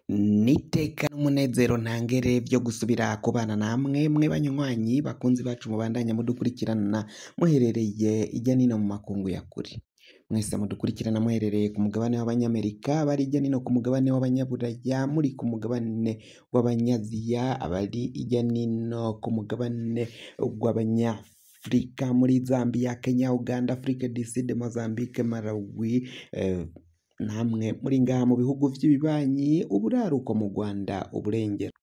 Niteka n'umunezero ntangere vyo gusubira kubana namwe mwe banywanyi bakunzi bacu mubandanya mudukurikirana muherereye irya nino mu makungu ya kure. Mwese mudukurikirana muherereye ku mugabane w'abanyamerika, bari irya nino ku mugabane w'abanyaburaya, muri ku mugabane w'abanyaziya, abari irya nino ku mugabane w'abanyafrika, muri Zambia, Kenya, Uganda, Afrique du Sud, Mozambique, Malawi, namwe muri ngaha mu bihugu vy'ibibanyi, uburaruko mu Rwanda, uburengero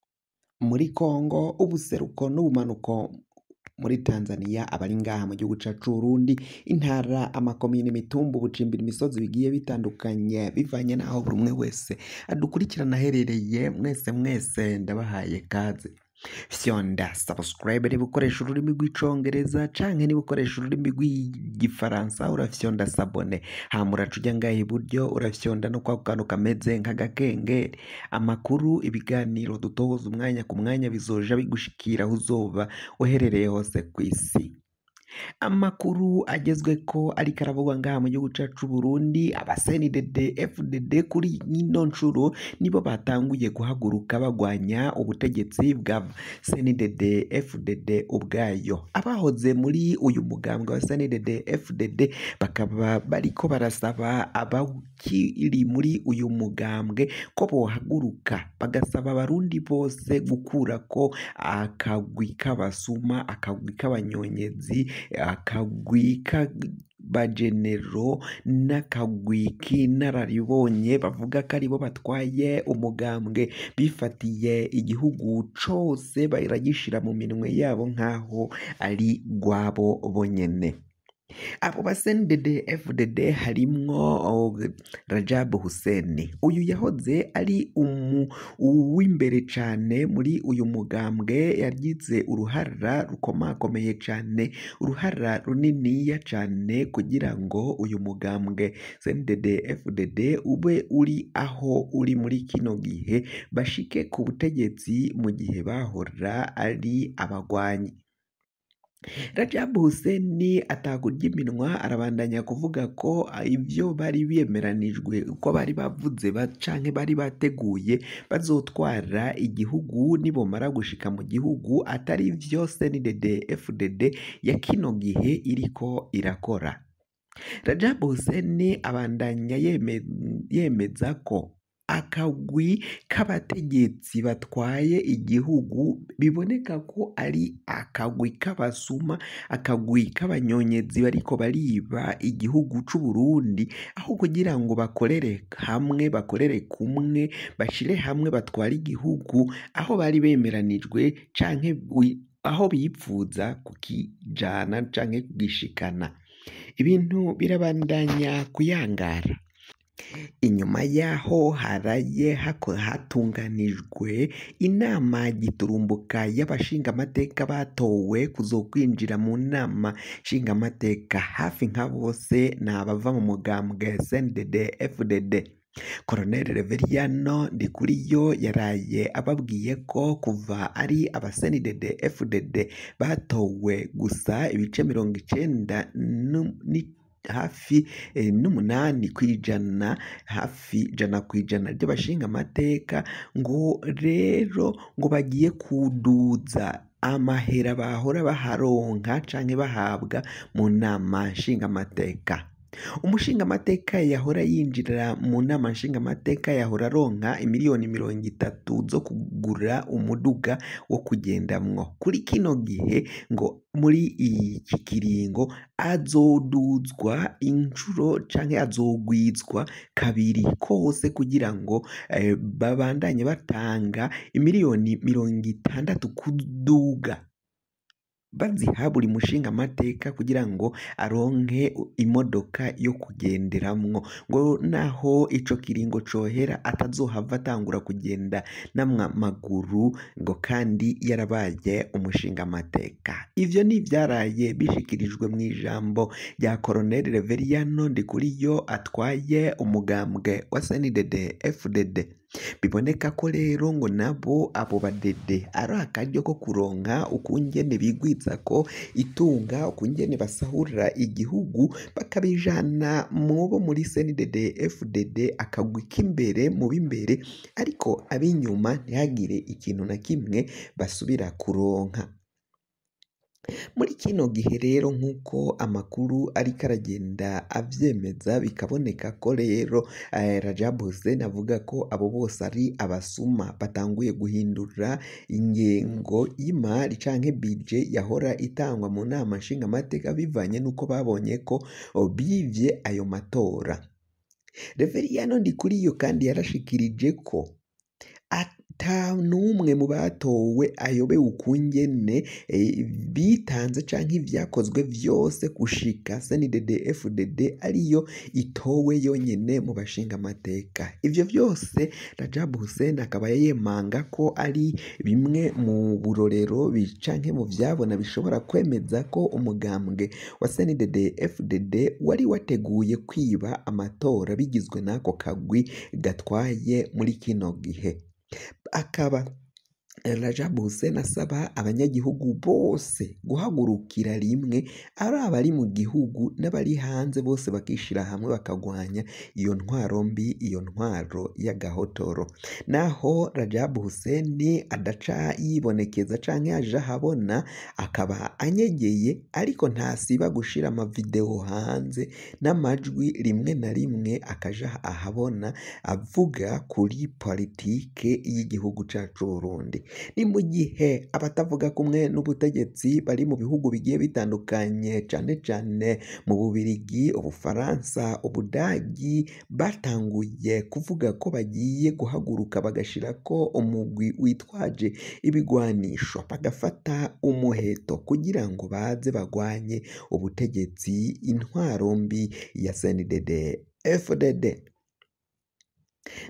muri Kongo, ubuseruko n'ubumanuko muri Tanzania, abari ngaha mu gihugu cacu Burundi, intara, amakomine, imitumba, ubucimbira, imisozi bigiye bitandukanye bivanye naho buri umwe wese adukurikirana aherereye. Mwese ndabahaye kaze. Fyonda subscribe niba ukoresha ururimi rw'icongereza canke niba ukoresha ururimi rw'igifaransa urafyonda sabone, hama uraca uja ngaha iburyo urafyonda no kwa kantu kameze nk'agakengeri. Amakuru, ibiganiro dutohoza umwanya ku mwanya bizoja bigushikira aho uzoba uherereye hose kw'isi. Amakuru agezweko ariko aravugwa ngaha mu gihugu cacu Burundi, abasenidede FDD kuri ino ncuro nibo batanguye guhaguruka bagwanya ubutegetsi bwa senidede FDD ubwayo. Abahoze muri uyu mugambwe wa senidede FDD bakaba bariko barasaba abakiri muri uyu mugambwe ko bohaguruka bagasaba abarundi bose gukurako akagwi k'abasuma, akagwi k'abanyonyezi, akagwi k'abajenero n'akagwi k'inararibonye bavuga ko aribo batwaye umugambwe, bifatiye igihugu cose baragishira mu minwe yabo nk'aho ari rwabo bonyene. Abo basendede FDD harimwo Rajab Hussein, uyu yahoze ari uw'imbere cane muri uyu mugambwe, yagize uruhara rukomakomeye cane, uruhara runiniya cane kugira ngo uyu mugambwe sendede FDD ube uri aho uri muri kino gihe, bashike ku butegetsi mu gihe bahora ari abagwanyi. Rajab Hussein atakurya iminwa, arabandanya kuvuga ko ivyo bari bemeranijwe, uko bari bavuze canke bari bateguye bazotwara igihugu nibomara gushika mu gihugu, atari vyo senidede FDD ya kino gihe iriko irakora. Rajab Hussein abandanya yemeza ko akagwi k'abategetsi batwaye igihugu biboneka ko ari akagwi k'abasuma, akagwi k'abanyonyezi bariko bariba igihugu c'u Burundi, aho kugira ngo bakorere hamwe, bakorere kumwe, bashire hamwe batware igihugu aho bari bemeranijwe canke aho bipfuza kukijana canke kugishikana. Ibintu birabandanya kuyangara. Inyuma yaho haraye hatunganijwe inama giturumbuka y'abashingamateka batowe kuzokwinjira mu nama nshingamateka, hafi nka bose ni abava mu mugambwe CNDD FDD. Colonel Reveriyano Ndikuriyo yaraye ababwiye ko kuva ari abasenidede FDD batowe gusa ibice 90 hafi n'umunani kwijana, hafi jana kwijana ry'abashinga amateka, ngo rero ngo bagiye kuduza amahera bahora baharonka canke bahabwa mu nama nshinga amateka. Umushinga amateka yahora yinjira mu nama nshinga amateka yahora aronka imiliyoni 30 zo kugura umuduga wo kugendamwo. Kuri kino gihe ngo muri iki kiringo azoduzwa incuro canke azogwizwa kabiri kose kugira ngo babandanye batanga imiliyoni 60 kuduga baziha buri mushinga amateka kugira ngo aronke imodoka yo kugenderamwo, ngo naho ico kiringo cohera atazohava atangura kugenda n'amaguru, ngo kandi yarabaye umushinga amateka. Ivyo ni ivyaraye bishikirijwe mu ijambo rya Colonel Reveriyano Ndikuriyo atwaye umugambwe wa senidede FDD. biboneka ko rero ngo nabo abo badede ari akaryo ko kuronka ukungene bigwizako itunga, ukungene basahurira igihugu bakabijana mubo muri CNDD FDD akagwi k'imbere mu b'imbere, ariko ab'inyuma ntihagire ikintu na kimwe basubira kuronka. Muri kino gihe rero nk'uko amakuru ariko aragenda avyemeza, bikaboneka ko rero Rajab Hussein avuga ko abo bose ari abasuma batanguye guhindura ingengo y'imari canke budget yahora itangwa mu nama nshingamateka bivanye n'uko babonye ko bivye ayo matora. Reveriyano Ndikuriyo kandi yarashikirije ko ata n'umwe mu batowe ayobewe ukungene bitanze canke ivyakozwe vyose gushika CNDD FDD ariyo itowe yonyene mu bashingamateka. Ivyo vyose Rajab Hussein akaba yemanga ko ari bimwe mu burorero canke mu vyabona bishobora kwemeza ko umugambwe wa CNDD FDD wari wateguye kwiba amatora bigizwe n'ako kagwi gatwaye muri kino gihe. Akaba Rajab Hussein asaba abanyagihugu bose guhagurukira rimwe, ari abari mu gihugu n'abari hanze bose bakishira hamwe bakagwanya iyo ntwaro mbi, iyo ntwaro y'agahotoro. Naho Rajab Hussein adaca yibonekeza canke aja habona, akaba anyegeye ariko ntasiba gushira amavideo hanze n'amajwi rimwe na rimwe akaja ahabona avuga kuri politike y'igihugu cacu Burundi. Ni mu gihe abatavuga kumwe n'ubutegetsi bari mu bihugu bigiye bitandukanye cane cane mu Bubirigi, Ubufaransa, Ubudagi batanguye kuvuga ko bagiye guhaguruka bagashirako umugwi witwaje ibigwanisho bagafata umuheto kugira ngo baze bagwanye ubutegetsi, intwaro mbi ya CNDD FDD.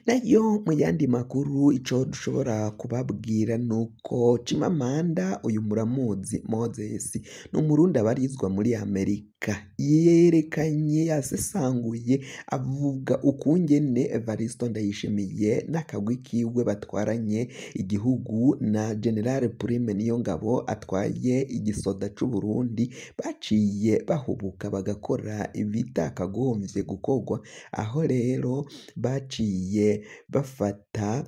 Nayo mu yandi makuru ico dushobora kubabwira nuko Chimamanda uyu muramuzi Moses ni umurundi abarizwa muri Amerika, yerekanye yasesanguye avuga ukungene Evaristo Ndayishimiye n'akagwi kiwe batwaranye igihugu na General Prime Niyongabo atwaye igisoda c'u Burundi baciye bahubuka bagakora ibitakagombye gukorwa, aho rero baciye bafata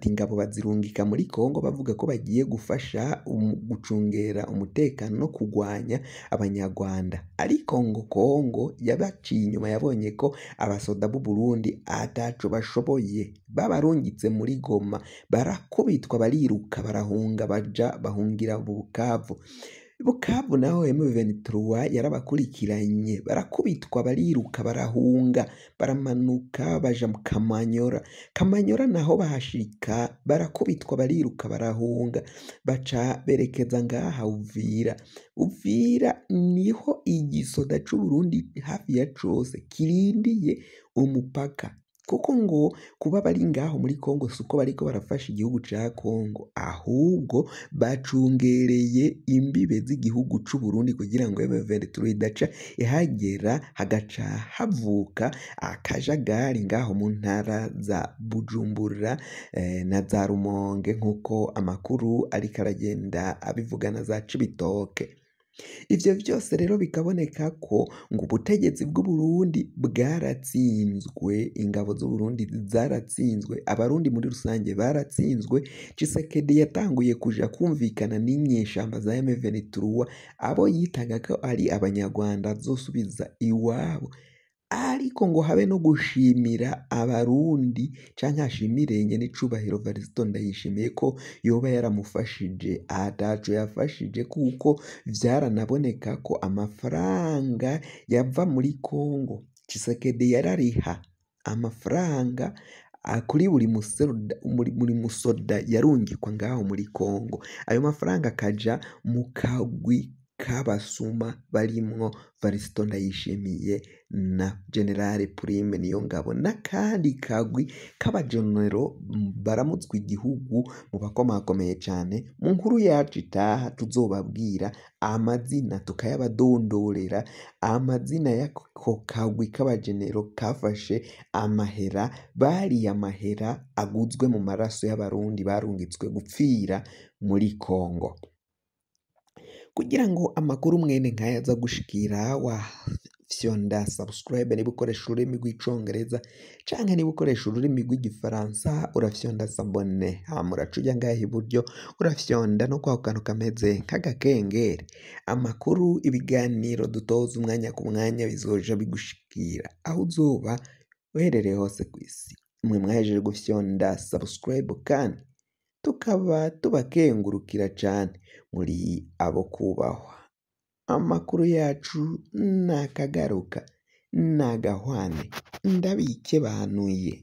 ingabo bazirungika muri Kongo bavuga ko bagiye gufasha gucungera umutekano no kugwanya abanyarwanda, ariko ngo Kongo yabaciye inyuma yabonye ko abasoda b'u Burundi ataco bashoboye, babarungitse muri Goma barakubitwa bariruka barahunga baja bahungira Bukavu. Bukavu naho M23 yarabakurikiranye barakubitwa bariruka barahunga baramanuka baja mu Kamanyora naho bahashika barakubitwa bariruka barahunga baca berekeza ngaha Uvira niho igisoda c'u Burundi hafi ya cose kirindiye umupaka, kuko ngo kuba bari ngaho muri Kongo suko bariko barafasha igihugu ca Kongo, ahubwo bacungereye imbibe z'igihugu c'u Burundi kugira ngo M23 idaca ihagera hagaca havuka akajagari ngaho mu ntara za Bujumbura na za Rumonge nk'uko amakuru ariko aragenda abivugana za Cibitoke. Ivyo vyose rero bikaboneka ko ngo ubutegetsi bw'u Burundi bwaratsinzwe, ingabo z'u Burundi zaratsinzwe, abarundi muri rusange baratsinzwe. Tshisekedi yatanguye kuja kumvikana n'inyeshamba za M23 abo yitaga ko ari abanyarwanda azosubiza iwabo, ariko ngo habe no gushimira abarundi canke ashimire nyenicubahiro Evaristo Ndayishimiye ko yoba yaramufashije. Ataco yafashije kuko vyaranaboneka ko amafaranga yava muri Kongo Tshisekedi yarariha amafaranga kuri buri musoda yarungikwa ngaho muri Kongo, ayo mafaranga akaja mu kagwi k'abasuma barimwo Varisito Ndayishimiye na General Prime Niyongabo n'akandi kagwi k'abajenero baramutswa igihugu mu bakomakomeye cane. Mu nkuru yacu itaha tuzobabwira amazina tukayabadondorera, amazina y'ako kagwi k'abajenero kafashe amahera, bariye amahera aguzwe mu maraso y'abarundi barungitswe gupfira muri Kongo. Kugira ngo amakuru mwene nkaya aza gushikira wafyonda subscribe niba ukoresha ururimi rw'icongereza canke niba ukoresha ururimi rw'igifaransa urafyonda s'abone, hama uraca uja ngaha iburyo urafyonda no kwako kantu kameze nk'agakengeri. Amakuru, ibiganiro dutoza umwanya ku mwanya bizoja bigushikira aho uzoba uherereye hose kw'isi. Mwe mwahejeje gufyonda subscribe kandi tukaba tubakengurukira cane, muri abo kubahwa. Amakuru yacu nakagaruka nagahwane ndabikebanuye.